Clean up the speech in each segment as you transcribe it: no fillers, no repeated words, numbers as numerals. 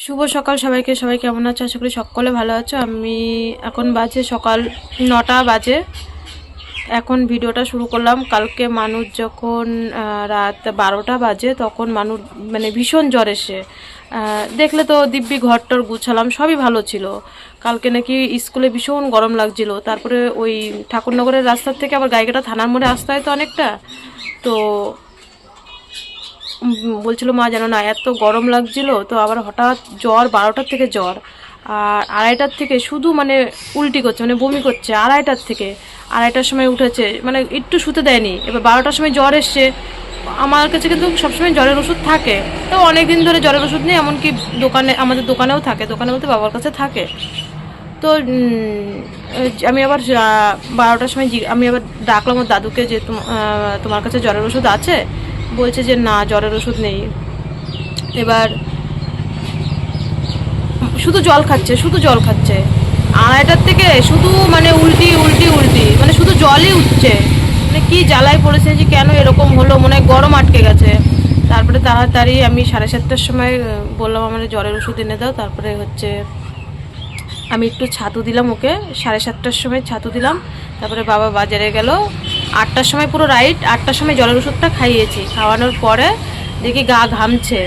শুভ সকাল সবাইকে। সবাই কেমন আছো? আশা করি সকলে ভালো আছো। আমি এখন বাজে সকাল 9টা বাজে। এখন ভিডিওটা শুরু করলাম। কালকে মানুষ যখন রাত 12টা বাজে তখন মানুষ মানে ভীষণ জ্বর এসে দেখলে তো দিব্যি ঘরটর গুছালাম, সবই ভালো ছিল। কালকে নাকি স্কুলে ভীষণ গরম লাগছিল। তারপরে ওই ঠাকুরনগরের রাস্তার থেকে আবার গাইঘাটা থানার মোড়ে আসতে হয় তো অনেকটা, তো বলছিল মা জানো না এত গরম লাগছিল, তো আবার হঠাৎ জ্বর, 12টার থেকে জ্বর, আর 2:30টার থেকে শুধু মানে উল্টি করছে, মানে বমি করছে। 2:30টার থেকে 2:30টার সময় উঠেছে, মানে একটু শুতে দেয়নি। এবার 12টার সময় জ্বর এসছে। আমার কাছে কিন্তু সবসময় জ্বরের ওষুধ থাকে, তো অনেক দিন ধরে জ্বরের ওষুধ নেই, এমনকি দোকানে, আমাদের দোকানেও থাকে, দোকানে বলতে বাবার কাছে থাকে। তো আমি আবার 12টার সময় আমি আবার ডাকলাম ওর দাদুকে যে তোমার কাছে জ্বরের ওষুধ আছে? বলছে যে না, জ্বরের ওষুধ নেই। এবার শুধু জল খাচ্ছে, শুধু জল খাচ্ছে। 2:30টার থেকে শুধু মানে উল্টি উল্টি উল্টি, মানে শুধু জলই উঠছে। মানে কি জ্বালায় পড়েছে যে কেন এরকম হলো, মনে হয় গরম আটকে গেছে। তারপরে তাড়াতাড়ি আমি 7:30টার সময় বললাম আমার জ্বরের ওষুধ এনে দাও। তারপরে হচ্ছে আমি একটু ছাতু দিলাম ওকে, 7:30টার সময় ছাতু দিলাম। তারপরে বাবা বাজারে গেল। 8টার সময় পুরো রাইট 8টার সময় জ্বরের ওষুধটা খাইয়েছি। খাওয়ানোর পরে দেখি গা ঘামছে।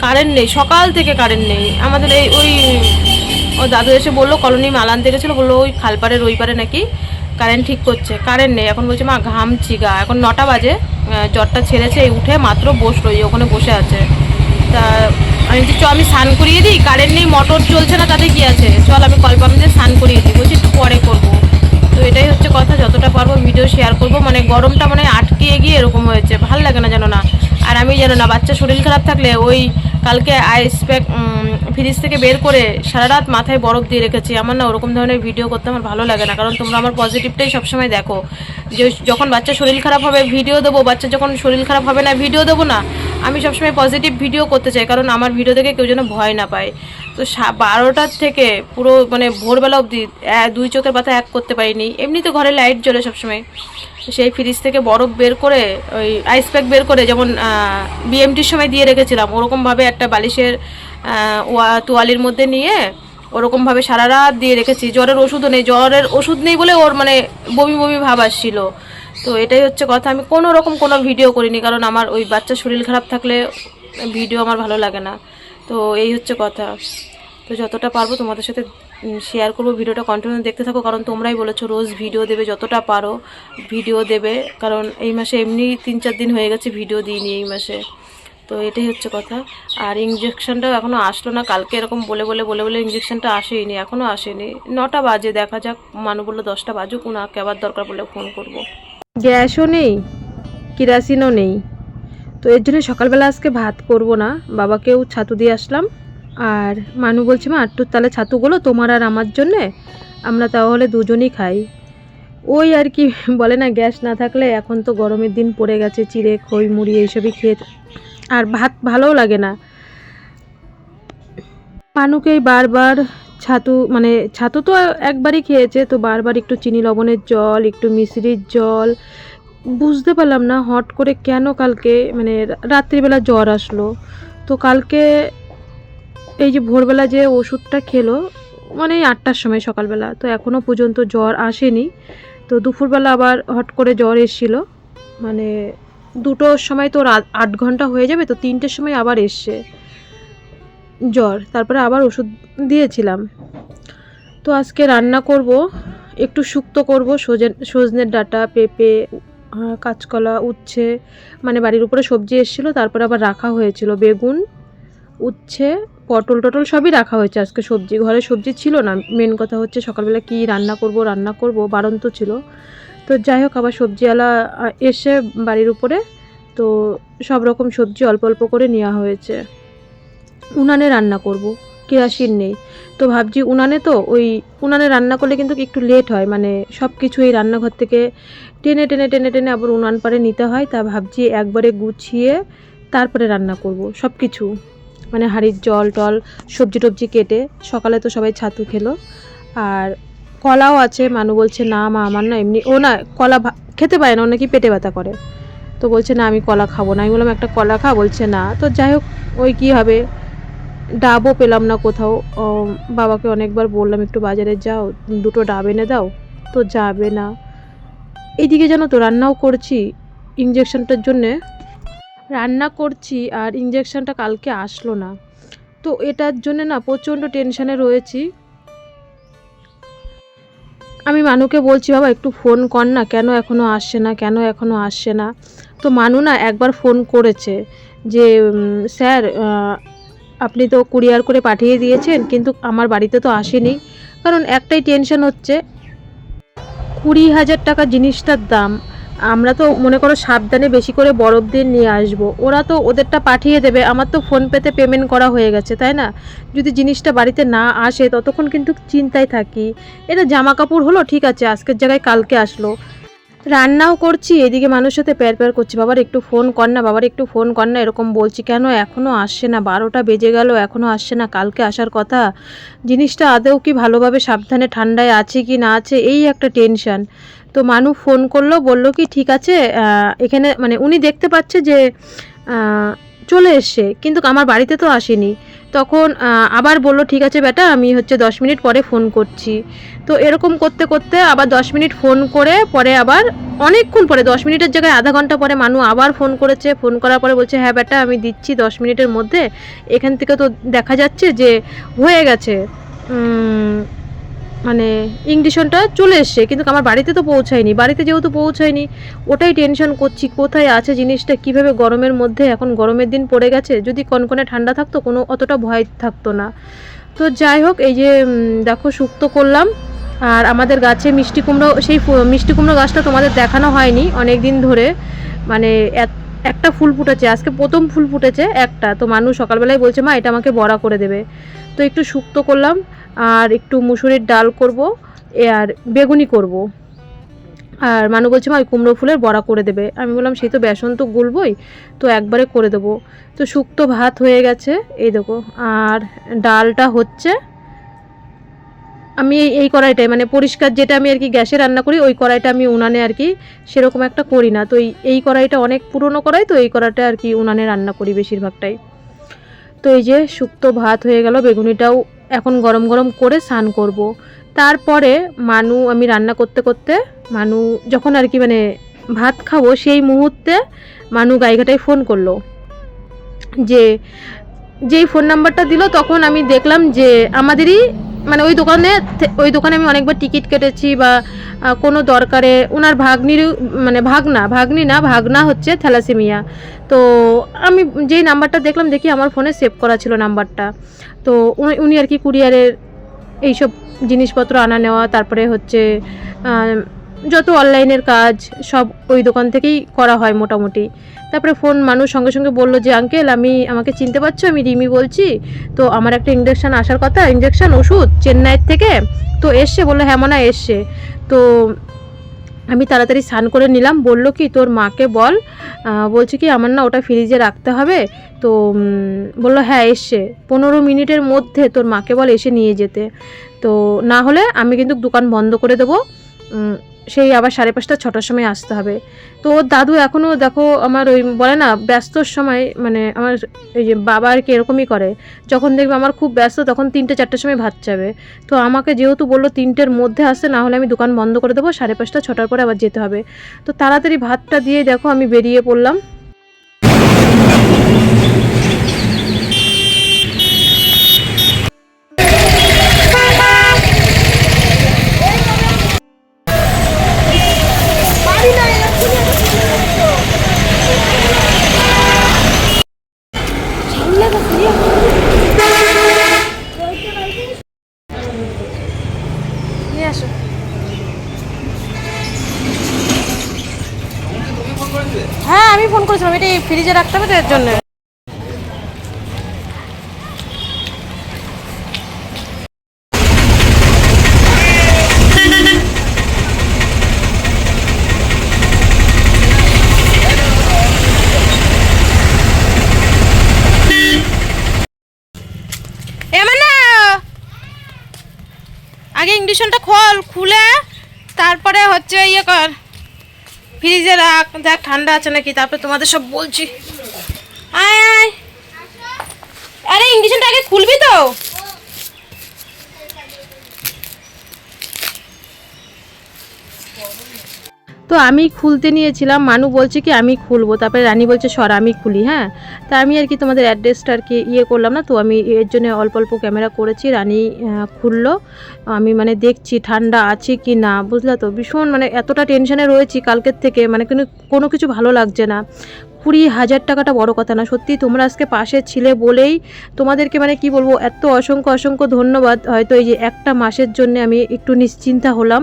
কারেন্ট নেই, সকাল থেকে কারেন্ট নেই আমাদের। ও দাদু এসে বললো কলোনি মাল আনতে গেছিলো, বললো ওই খালপাড়ের ওই পারে নাকি কারেন্ট ঠিক করছে। কারেন্ট নেই। এখন বলছে মা ঘামছি গা। এখন 9টা বাজে, জ্বরটা ছেড়েছে, এই উঠে মাত্র বসলো, ওখানে বসে আছে। তা আমি বলছি চ আমি স্নান করিয়ে দিই, কারেন্ট নেই, মোটর চলছে না, তাতে কি আছে, চল আমি কল পাম্প দিয়ে স্নান করিয়ে দিই। বলছি একটু পরে করবো। তো এটাই হচ্ছে কথা, যতটা পারবো ভিডিও শেয়ার করবো। মানে গরমটা মানে আটকে গিয়ে এরকম হয়েছে, ভাল লাগে না জানো না। আর আমি জানো না, বাচ্চা শরীর খারাপ থাকলে ওই কালকে আইস প্যাক ফ্রিজ থেকে বের করে সারা রাত মাথায় বরফ দিয়ে রেখেছি। আমার না ওরকম ধরনের ভিডিও করতে আমার ভালো লাগে না, কারণ তোমরা আমার পজিটিভটাই সবসময় দেখো। যে যখন বাচ্চা শরীর খারাপ হবে ভিডিও দেবো, বাচ্চা যখন শরীর খারাপ হবে না ভিডিও দেবো না। আমি সবসময় পজিটিভ ভিডিও করতে চাই, কারণ আমার ভিডিও দেখে কেউ যেন ভয় না পায়। তো 12টার থেকে পুরো মানে ভোরবেলা অবধি দুই চোখের পাতা এক করতে পারিনি। এমনি তো ঘরে লাইট জ্বলে সবসময়। সেই ফ্রিজ থেকে বরফ বের করে, ওই আইস প্যাক বের করে, যেমন বিএমটির সময় দিয়ে রেখেছিলাম ওরকমভাবে একটা বালিশের তোয়ালির মধ্যে নিয়ে ওরকমভাবে সারা রাত দিয়ে রেখেছি। জ্বরের ওষুধও নেই, জ্বরের ওষুধ নেই বলে ওর মানে বমি বমি ভাব আসছিল। তো এটাই হচ্ছে কথা, আমি কোনো রকম কোনো ভিডিও করিনি, কারণ আমার ওই বাচ্চা শরীর খারাপ থাকলে ভিডিও আমার ভালো লাগে না। তো এই হচ্ছে কথা। তো যতটা পারবো তোমাদের সাথে শেয়ার করবো। ভিডিওটা কন্টিনিউ দেখতে থাকো, কারণ তোমরাই বলেছো রোজ ভিডিও দেবে, যতটা পারো ভিডিও দেবে। কারণ এই মাসে এমনি 3-4 দিন হয়ে গেছে ভিডিও দিইনি এই মাসে। তো এটাই হচ্ছে কথা। আর ইঞ্জেকশনটাও এখনও আসলো না। কালকে এরকম বলে বলে বলে বলে ইঞ্জেকশনটা আসেনি, এখনও আসেনি। 9টা বাজে, দেখা যাক। মানু বললো 10টা বাজুক, ওনাকে আবার দরকার পড়লে ফোন করব। গ্যাসও নেই, কিরাসিনও নেই। তো এর জন্য সকালবেলা আজকে ভাত করব না, বাবাকেও ছাতু দিয়ে আসলাম। আর মানু বলছে মা একটু তাহলে ছাতুগুলো তোমার আর আমার জন্যে, আমরা তাহলে দুজনই খাই। ওই আর কি বলে না, গ্যাস না থাকলে, এখন তো গরমের দিন পড়ে গেছে, চিড়ে খই মুড়ি এইসবই খেয়ে আর ভাত ভালোও লাগে না। মানুকেই বারবার ছাতু, মানে ছাতু তো একবারই খেয়েছে, তো বারবার একটু চিনি লবণের জল, একটু মিশ্রির জল। বুঝতে পারলাম না হট করে কেন কালকে মানে রাত্রিবেলা জ্বর আসলো। তো কালকে এই যে ভোরবেলা যে ওষুধটা খেলো, মানে 8টার সময় সকালবেলা, তো এখনও পর্যন্ত জ্বর আসেনি। তো দুপুরবেলা আবার হট করে জ্বর এসেছিলো, মানে 2টোর সময় তো 8 ঘন্টা হয়ে যাবে, তো 3টের সময় আবার এসছে জ্বর। তারপরে আবার ওষুধ দিয়েছিলাম। তো আজকে রান্না করব, একটু শুক্তো করব, সজনের ডাঁটা, পেঁপে, কাঁচকলা, উচ্ছে, মানে বাড়ির উপরে সবজি এসেছিলো, তারপরে আবার রাখা হয়েছিল বেগুন, উচ্ছে, পটল টটল সবই রাখা হয়েছে আজকে সবজি। ঘরে সবজি ছিল না, মেন কথা হচ্ছে সকালবেলা কি রান্না করব বারন্ত ছিল। তো যাই হোক, আবার সবজিওয়ালা এসে বাড়ির উপরে, তো সব রকম সবজি অল্প অল্প করে নেওয়া হয়েছে। উনানে রান্না করব, কেরাসিন নেই। তো ভাবছি উনানে, তো ওই উনানে রান্না করলে কিন্তু একটু লেট হয়, মানে সব কিছু এই রান্নাঘর থেকে টেনে টেনে টেনে টেনে আবার উনান পারে নিতে হয়। তা ভাবছি একবারে গুছিয়ে তারপরে রান্না করব সব কিছু, মানে হাঁড়ির জল টল, সবজি টবজি কেটে। সকালে তো সবাই ছাতু খেলো। আর কলাও আছে। মানু বলছে না মা আমার না এমনি, ও না কলা খেতে পারে না, ও নাকি পেটে ব্যথা করে। তো বলছে না আমি কলা খাবো না। আমি বললাম একটা কলা খা, বলছে না। তো যাই হোক, ওই কী হবে, ডাবও পেলাম না কোথাও। বাবাকে অনেকবার বললাম একটু বাজারে যাও, দুটো ডাব এনে দাও, তো যাবে না। এইদিকে জানো তো রান্নাও করছি ইঞ্জেকশনটার জন্যে, রান্না করছি আর ইঞ্জেকশনটা কালকে আসলো না। তো এটার জন্য না প্রচণ্ড টেনশানে রয়েছি। আমি মানুকে বলছি বাবা একটু ফোন কর না, কেন এখনও আসছে না, কেন এখনও আসছে না। তো মানু না একবার ফোন করেছে যে স্যার আপনি তো কুরিয়ার করে পাঠিয়ে দিয়েছেন, কিন্তু আমার বাড়িতে তো আসেনি। কারণ একটাই টেনশন হচ্ছে, 20,000 টাকা জিনিসটার দাম। আমরা তো মনে করো সাবধানে বেশি করে বরফ দিয়ে নিয়ে আসবো, ওরা তো ওদেরটা পাঠিয়ে দেবে, আমার তো ফোনপেতে পেমেন্ট করা হয়ে গেছে, তাই না? যদি জিনিসটা বাড়িতে না আসে ততক্ষণ কিন্তু চিন্তায় থাকি। এটা জামা কাপড় হলো ঠিক আছে, আজকের জায়গায় কালকে আসলো। রান্নাও করছি, এদিকে মানুষের সাথে প্যার প্যার করছি, বাবার একটু ফোন কর না, বাবার একটু ফোন কর না, এরকম বলছি। কেন এখনও আসছে না? 12টা বেজে গেল, এখনও আসছে না। কালকে আসার কথা। জিনিসটা আদৌ কি ভালোভাবে সাবধানে ঠান্ডায় আছে কি না আছে, এই একটা টেনশান। তো মানু ফোন করলো, বলল কি ঠিক আছে, এখানে মানে উনি দেখতে পাচ্ছে যে চলে এসছে, কিন্তু আমার বাড়িতে তো আসেনি। তখন আবার বলল ঠিক আছে বেটা, আমি হচ্ছে 10 মিনিট পরে ফোন করছি। তো এরকম করতে করতে আবার 10 মিনিট ফোন করে পরে আবার অনেকক্ষণ পরে, 10 মিনিটের জায়গায় আধা ঘন্টা পরে মানু আবার ফোন করেছে। ফোন করার পরে বলছে হ্যাঁ বেটা আমি দিচ্ছি 10 মিনিটের মধ্যে। এখান থেকে তো দেখা যাচ্ছে যে হয়ে গেছে, মানে ইঞ্জেকশনটা চলে এসছে, কিন্তু আমার বাড়িতে তো পৌঁছায়নি। বাড়িতে যেহেতু পৌঁছায়নি, ওটাই টেনশন করছি কোথায় আছে জিনিসটা, কিভাবে গরমের মধ্যে, এখন গরমের দিন পড়ে গেছে, যদি কনকনে ঠান্ডা থাকতো কোনো অতটা ভয় থাকতো না। তো যাই হোক, এই যে দেখো শুক্তো করলাম। আর আমাদের গাছে মিষ্টি কুমড়ো, সেই মিষ্টি কুমড়ো গাছটা তোমাদের দেখানো হয়নি অনেক দিন ধরে, মানে একটা ফুল ফুটেছে, আজকে প্রথম ফুল ফুটেছে একটা। তো মানুষ সকালবেলায় বলছে মা এটা আমাকে বড়া করে দেবে। তো একটু শুক্তো করলাম আর একটু মুসুরির ডাল করব, আর বেগুনি করব। আর মানু বলছে মা ওই কুমড়ো ফুলের বড়া করে দেবে। আমি বললাম সেই তো বেসন তো গুলবই, তো একবারে করে দেবো। তো শুক্তো ভাত হয়ে গেছে এই দেখো, আর ডালটা হচ্ছে। আমি এই কড়াইটায় মানে পরিষ্কার যেটা আমি আর কি গ্যাসে রান্না করি, ওই কড়াইটা আমি উনানে আর কি সেরকম একটা করি না। তো এই কড়াইটা অনেক পুরনো কড়াই, তো এই কড়াইটা আর কি উনানে রান্না করি বেশিরভাগটাই। তো এই যে শুক্তো ভাত হয়ে গেল, বেগুনিটাও এখন গরম গরম করে স্নান করব। তারপরে মানু, আমি রান্না করতে করতে মানু যখন আর কি মানে ভাত খাবো সেই মুহূর্তে মানু গাইঘাটায় ফোন করলো। যেই ফোন নাম্বারটা দিল তখন আমি দেখলাম যে আমাদেরই মানে ওই দোকানে আমি অনেকবার টিকিট কেটেছি বা কোনো দরকারে ওনার ভাগ্নির, মানে ভাগনা হচ্ছে থ্যালাসেমিয়া। তো আমি যেই নাম্বারটা দেখলাম, দেখি আমার ফোনে সেভ করা ছিল নাম্বারটা। তো উনি আর কি কুরিয়ারের এইসব জিনিসপত্র আনা নেওয়া, তারপরে হচ্ছে যত অনলাইনের কাজ সব ওই দোকান থেকেই করা হয় মোটামুটি। তারপরে ফোন মানুষ সঙ্গে সঙ্গে বললো যে আঙ্কেল আমাকে চিনতে পারছো, আমি রিমি বলছি। তো আমার একটা ইঞ্জেকশন আসার কথা, ইঞ্জেকশন ওষুধ চেন্নাইয়ের থেকে, তো এসছে। বললো হ্যাঁ মনে হয় এসছে। তো আমি তাড়াতাড়ি স্নান করে নিলাম। বললো কি তোর মাকে বল, বলছি কি আমার না ওটা ফ্রিজে রাখতে হবে। তো বললো হ্যাঁ এসছে, 15 মিনিটের মধ্যে তোর মাকে বল এসে নিয়ে যেতে। তো না হলে আমি কিন্তু দোকান বন্ধ করে দেবো, সেই আবার 5:30 6টার সময় আসতে হবে। তো ওর দাদু এখনও দেখো আমার ওই বলে না ব্যস্তর সময়, মানে আমার এই যে বাবা আর কি এরকমই করে, যখন দেখবে আমার খুব ব্যস্ত তখন 3টে 4টের সময় ভাত চাবে। তো আমাকে যেহেতু বললো 3টের মধ্যে আসতে, না হলে আমি দোকান বন্ধ করে দেবো, 5:30 6টার পরে আবার যেতে হবে। তো তাড়াতাড়ি ভাতটা দিয়ে দেখো আমি বেরিয়ে পড়লাম। নিয়ে আসো। হ্যাঁ আমি ফোন করেছিলাম, এটা ফ্রিজে রাখতে হবে তো এর জন্য। আগে ইঞ্জেকশনটা খুলে তারপরে হচ্ছে ইয়ে কর, ফ্রিজে রাখ, দেখ ঠান্ডা আছে নাকি, তারপরে তোমাদের সব বলছি। আয় আয় আরে ইঞ্জেকশনটা আগে খুলবি তো। তো আমি খুলতে নিয়েছিলাম, মানু বলছে কি আমি খুলবো, তারপরে রানী বলছে সর আমি খুলি। হ্যাঁ, তা আমি আর কি তোমাদের অ্যাড্রেসটা আর কি করলাম না, তো আমি এর জন্য অল্প অল্প ক্যামেরা করেছি। রানী খুললো, আমি মানে দেখছি ঠান্ডা আছে কি না, বুঝলা তো। ভীষণ মানে এতটা টেনশনে রয়েছি কালকের থেকে, মানে কোনো কিছু ভালো লাগছে না। 20,000 টাকাটা বড় কথা না, সত্যি তোমরা আজকে পাশে ছিলে বলেই তোমাদেরকে মানে কি বলবো, এত অসংখ্য অসংখ্য ধন্যবাদ। হয়তো এই যে একটা মাসের জন্য আমি একটু নিশ্চিন্তা হলাম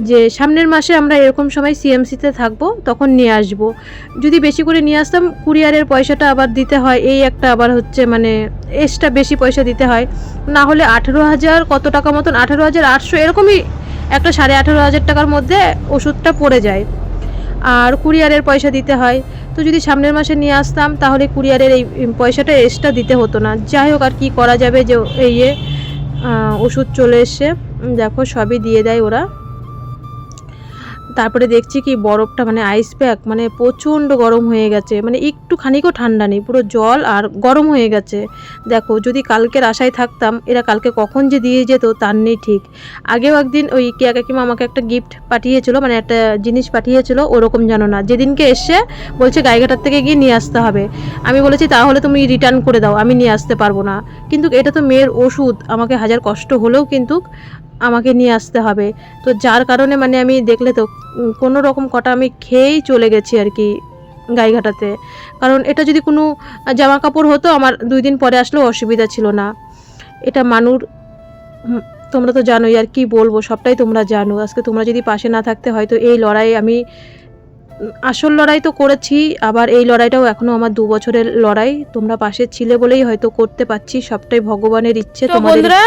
যে সামনের মাসে আমরা এরকম সময় সিএমসিতে থাকবো, তখন নিয়ে আসবো। যদি বেশি করে নিয়ে আসতাম, কুরিয়ারের পয়সাটা আবার দিতে হয়, এই একটা আবার হচ্ছে মানে এক্সট্রা বেশি পয়সা দিতে হয়। না হলে 18,000 কত টাকা মতন, 18,800 এরকমই একটা 18,500 টাকার মধ্যে ওষুধটা পড়ে যায়, আর কুরিয়ারের পয়সা দিতে হয়। তো যদি সামনের মাসে নিয়ে আসতাম তাহলে কুরিয়ারের এই পয়সাটা এক্সট্রা দিতে হতো না। যাই হোক, আর কি করা যাবে, যে এই ওষুধ চলে এসছে, দেখো সবই দিয়ে দেয় ওরা। তারপরে দেখছি কি বরফটা মানে আইস প্যাক মানে প্রচণ্ড গরম হয়ে গেছে, মানে একটুখানিকও ঠান্ডা নেই, পুরো জল আর গরম হয়ে গেছে। দেখো যদি কালকের আশায় থাকতাম, এরা কালকে কখন যে দিয়ে যেত তার নেই ঠিক। আগেও একদিন ওই কেয়া কাকিমা আমাকে একটা গিফট পাঠিয়েছিল, মানে একটা জিনিস পাঠিয়েছিল, ওরকম জানো না, যেদিনকে এসে বলছে গাইঘাটার থেকে গিয়ে নিয়ে আসতে হবে। আমি বলেছি তাহলে তুমি রিটার্ন করে দাও, আমি নিয়ে আসতে পারবো না। কিন্তু এটা তো মেয়ের ওষুধ, আমাকে হাজার কষ্ট হলেও কিন্তু আমাকে নিয়ে আসতে হবে। তো যার কারণে মানে আমি দেখলে তো কোনো রকম কটা আমি খেয়েই চলে গেছি আর কি গাইঘাটাতে। কারণ এটা যদি কোনো জামা কাপড় হতো আমার 2 দিন পরে আসলেও অসুবিধা ছিল না। এটা মানুর তোমরা তো জানোই, আর কি বলবো, সবটাই তোমরা জানো। আজকে তোমরা যদি পাশে না থাকতে হয়তো এই লড়াই আমি আসল লড়াই তো করেছি, আবার এই লড়াইটাও এখনো আমার 2 বছরের লড়াই। তোমরা পাশে ছিলে বলেই হয়তো করতে পারছি, সবটাই ভগবানের ইচ্ছে। তো বন্ধুরা,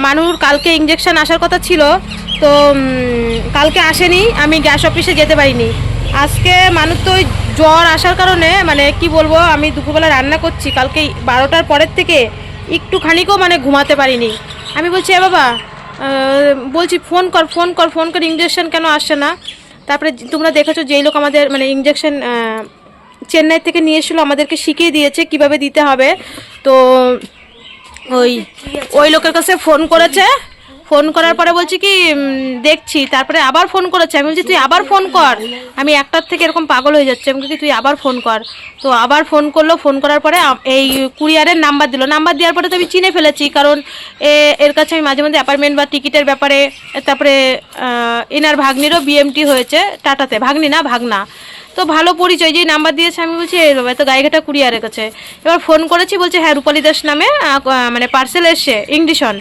মানুর কালকে ইঞ্জেকশন আসার কথা ছিল, তো কালকে আসেনি, আমি গ্যাস অফিসে যেতে পারিনি। আজকে মানুষ তো ওই জ্বর আসার কারণে মানে কি বলবো, আমি দুপুরবেলা রান্না করছি, কালকে 12টার পরের থেকে একটুখানিকেও মানে ঘুমাতে পারিনি। আমি বলছি এ বাবা, বলছি ফোন কর ফোন কর ফোন কর, ইঞ্জেকশন কেন আসছে না। তারপরে তোমরা দেখেছো যেই লোক আমাদের মানে ইঞ্জেকশন চেন্নাই থেকে নিয়ে এসেছিলো, আমাদেরকে শিখিয়ে দিয়েছে কিভাবে দিতে হবে। তো ওই লোকের কাছে ফোন করেছে, ফোন করার পরে বলছি কি দেখছি, তারপরে আবার ফোন করেছে। আমি বলছি তুই আবার ফোন কর, আমি একটার থেকে এরকম পাগল হয়ে যাচ্ছে। আমি বলছি তুই আবার ফোন কর। তো আবার ফোন করলো, ফোন করার পরে এই কুরিয়ারের নাম্বার দিল। নাম্বার দেওয়ার পরে তো আমি চিনে ফেলেছি, কারণ এর কাছে আমি মাঝে মাঝে অ্যাপার্টমেন্ট বা টিকিটের ব্যাপারে, তারপরে এনার ভাগ্নিরও বিএমটি হয়েছে টাটাতে, ভাগ্নি না ভাগনা, তো ভালো পরিচয়, যেই নাম্বার দিয়েছে। আমি বলছি এই বাবা, তো গাইঘাটা কুরিয়ারের কাছে। এবার ফোন করেছি, বলছে হ্যাঁ রূপালী দাস নামে মানে পার্সেল এসছে ইংলিশন।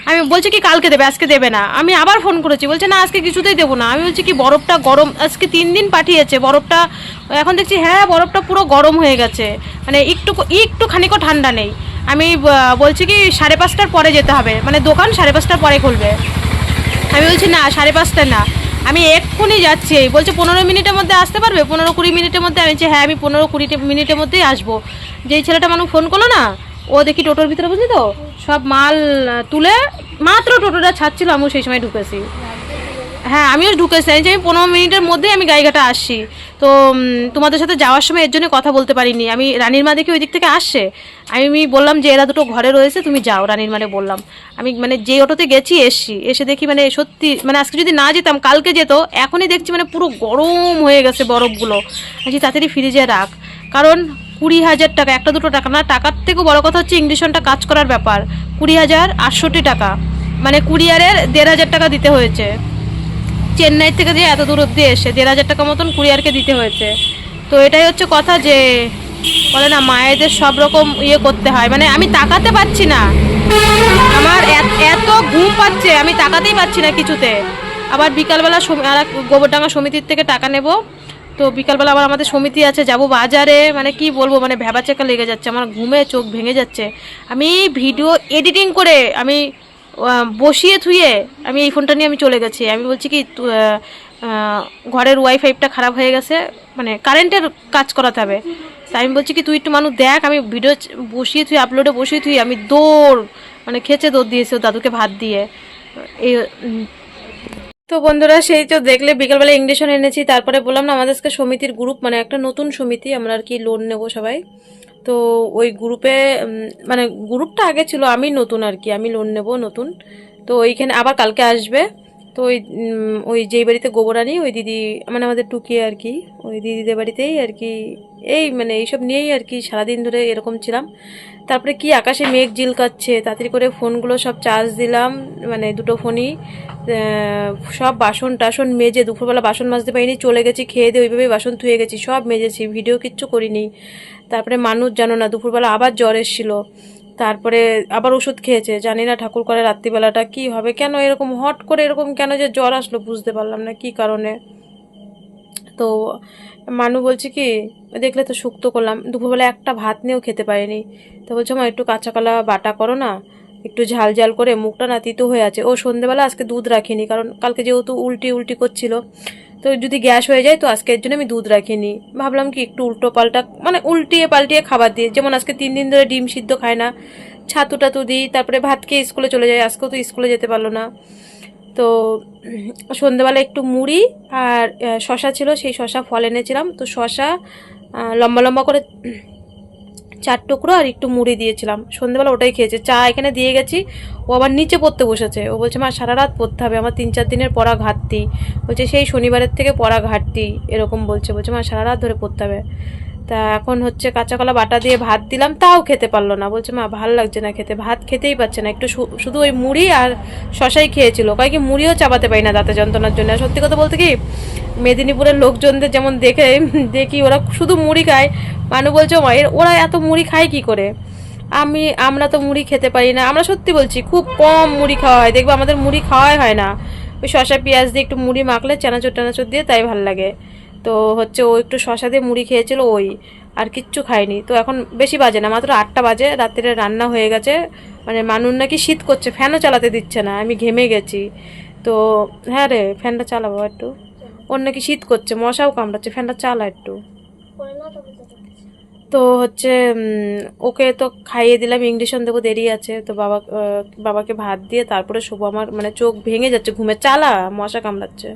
আমি বলছি কি কালকে দেবে, আজকে দেবে না। আমি আবার ফোন করেছি, বলছে না আজকে কিছুতেই দেবো না। আমি বলছি কি বরফটা গরম, আজকে 3 দিন পাঠিয়েছে বরফটা, এখন দেখছি হ্যাঁ বরফটা পুরো গরম হয়ে গেছে, মানে একটুখানিকও ঠান্ডা নেই। আমি বলছি কি 5:30টার পরে যেতে হবে, মানে দোকান 5:30টার পরে খুলবে। আমি বলছি না 5:30 না, আমি এক্ষুনি যাচ্ছি। বলছে 15 মিনিটের মধ্যে আসতে পারবে, 15-20 মিনিটের মধ্যে। আমি বলছি হ্যাঁ আমি 15-20 মিনিটের মধ্যেই আসবো। যেই ছেলেটা মানুষ ফোন করলো না, ও দেখি টোটোর ভিতরে, বুঝলি তো, সব মাল তুলে মাত্র টোটোটা ছাড়ছিল, আমিও সেই সময় ঢুকেছি। হ্যাঁ আমিও ঢুকেছি, আমি 15 মিনিটের মধ্যেই আমি গাইঘাটা আসছি। তো তোমাদের সাথে যাওয়ার সময় এর জন্য কথা বলতে পারিনি। আমি রানীর মা দেখি ওই দিক থেকে আসছে, আমি বললাম যে এরা দুটো ঘরে রয়েছে, তুমি যাও। রানীর মানে বললাম, আমি মানে যে অটোতে গেছি এসছি, এসে দেখি মানে সত্যি মানে আজকে যদি না যেতাম কালকে যেত। এখনই দেখছি মানে পুরো গরম হয়ে গেছে বরফগুলো। আজকে তাড়াতাড়ি ফ্রিজে রাখ, কারণ 20,000 টাকা, একটা দুটো টাকা না, টাকার থেকেও বড় কথা হচ্ছে ইঞ্জেকশনটা কাজ করার ব্যাপার। 20,068 টাকা, মানে কুরিয়ারের 1,500 টাকা দিতে হয়েছে। চেন্নাই থেকে যে এত দূর অব্দি এসে 1,500 টাকা মতন কুরিয়ারকে দিতে হয়েছে। তো এটাই হচ্ছে কথা, যে বলে না মায়েদের সব রকম করতে হয়। মানে আমি তাকাতে পারছি না, আমার এত ঘুম পাচ্ছে, আমি তাকাতেই পারছি না কিছুতে। আবার বিকালবেলা গোবরডাঙ্গা সমিতির থেকে টাকা নেব, তো বিকালবেলা আবার আমাদের সমিতি আছে, যাব বাজারে। মানে কি বলবো, মানে ভ্যাবাচেকা লেগে যাচ্ছে, আমার ঘুমে চোখ ভেঙে যাচ্ছে। আমি ভিডিও এডিটিং করে আমি বসিয়ে থুয়ে আমি এই ফোনটা নিয়ে আমি চলে গেছি। আমি বলছি কি ঘরের ওয়াইফাইটা খারাপ হয়ে গেছে, মানে কারেন্টের কাজ করাতে হবে। তাই আমি বলছি কি তুই একটু মানুষ দেখ, আমি ভিডিও বসিয়ে থুই, আপলোডে বসিয়ে থুই, আমি দৌড় মানে খেচে দৌড় দিয়েছি ওর দাদুকে ভাত দিয়ে। এই তো বন্ধুরা, সেই তো দেখলে বিকালবেলা ইংলিশন এনেছি। তারপরে বললাম না আমাদের সমিতির গ্রুপ, মানে একটা নতুন সমিতি, আমরা আর কি লোন নেবো সবাই। তো ওই গ্রুপে মানে গ্রুপটা আগে ছিল, আমি নতুন আর কি, আমি লোন নেব নতুন। তো ওইখানে আবার কালকে আসবে। তো ওই যেই বাড়িতে গোবর আনি ওই দিদি মানে আমাদের টুকি আর কি, ওই দিদিদের বাড়িতেই আর কি এই মানে এইসব নিয়েই আর কি সারাদিন ধরে এরকম ছিলাম। তারপরে কি আকাশে মেঘ ঝিলকাচ্ছে, তাড়াতাড়ি করে ফোনগুলো সব চার্জ দিলাম, মানে দুটো ফোনই। সব বাসন টাসন মেজে, দুপুরবেলা বাসন মাজতে পারিনি, চলে গেছি খেয়ে দিয়ে ওইভাবেই বাসন ধুয়ে গেছি, সব মেজেছি, ভিডিও কিচ্ছু করিনি। তারপরে মানুষ জানো না দুপুরবেলা আবার জ্বর এসেছিলো, তারপরে আবার ওষুধ খেয়েছে, জানি না ঠাকুর করে রাত্রিবেলাটা কি হবে, কেন এরকম হট করে এরকম কেন যে জ্বর আসলো বুঝতে পারলাম না কি কারণে। তো মানু বলছে কি, দেখলে তো শুক্তো করলাম, দুপুরবেলা একটা ভাত নিয়েও খেতে পারিনি। তো বলছে মা একটু কাঁচা কলা বাটা করো না, একটু ঝাল ঝাল করে, মুখটা না তিতো হয়ে আছে। ও সন্ধেবেলা আজকে দুধ রাখিনি, কারণ কালকে যেহেতু উল্টি উল্টি করছিল, তো যদি গ্যাস হয়ে যায়, তো আজকে এর জন্য আমি দুধ রাখিনি। ভাবলাম কি একটু উল্টো পাল্টা মানে উল্টিয়ে পাল্টিয়ে খাবার দিই, যেমন আজকে 3 দিন ধরে ডিম সিদ্ধ খায় না, ছাতু টাতু দিই, তারপরে ভাত খেয়ে স্কুলে চলে যায়, আজকেও তো স্কুলে যেতে পারলো না। তো সন্ধেবেলা একটু মুড়ি আর শশা ছিল, সেই শশা ফল এনেছিলাম, তো শশা লম্বা লম্বা করে 4 টুকরো আর একটু মুড়ি দিয়েছিলাম, সন্ধেবেলা ওটাই খেয়েছে। চা এখানে দিয়ে গেছি, ও আবার নিচে পড়তে বসেছে, ও বলছে মা সারা রাত পড়তে হবে, আমার 3-4 দিনের পড়া ঘাটতি, বলছে সেই শনিবারের থেকে পড়া ঘাটতি এরকম বলছে, বলছে মা সারা রাত ধরে পড়তে হবে। তা এখন হচ্ছে কাঁচা কলা বাটা দিয়ে ভাত দিলাম, তাও খেতে পারলো না, বলছে মা ভাল লাগছে না খেতে, ভাত খেতেই পারছে না, একটু শুধু ওই মুড়ি আর শশাই খেয়েছিল, কয়েক মুড়িও চাপাতে পারি না দাঁতে যন্ত্রণার জন্য। আর সত্যি কথা বলতে কি, মেদিনীপুরের লোকজনদের যেমন দেখি ওরা শুধু মুড়ি খায়, মানু বলছে মা ওরা এত মুড়ি খায় কি করে, আমরা তো মুড়ি খেতে পারি না, আমরা সত্যি বলছি খুব কম মুড়ি খাওয়া হয়, দেখবো আমাদের মুড়ি খাওয়াই হয় না, ওই শশা পেঁয়াজ দিয়ে একটু মুড়ি মাখলে চানাচুর টানাচুর দিয়ে তাই ভাল লাগে। তো হচ্ছে ও একটু শশা দিয়ে মুড়ি খেয়েছিল ওই, আর কিচ্ছু খায়নি। তো এখন বেশি বাজে না, মাত্র 8টা বাজে, রাত্রে রান্না হয়ে গেছে, মানে মানুষ নাকি শীত করছে, ফ্যানও চালাতে দিচ্ছে না, আমি ঘেমে গেছি। তো হ্যাঁ রে, ফ্যানটা চালাবো একটু, ওর নাকি শীত করছে, মশাও কামড়াচ্ছে, ফ্যানটা চালা একটু। তো হচ্ছে ওকে তো খাইয়ে দিলাম, ইংলিশন দেবো, দেরি আছে। তো বাবাকে ভাত দিয়ে তারপরে শোবো, আমার মানে চোখ ভেঙে যাচ্ছে ঘুমে, চালা মশা কামড়াচ্ছে।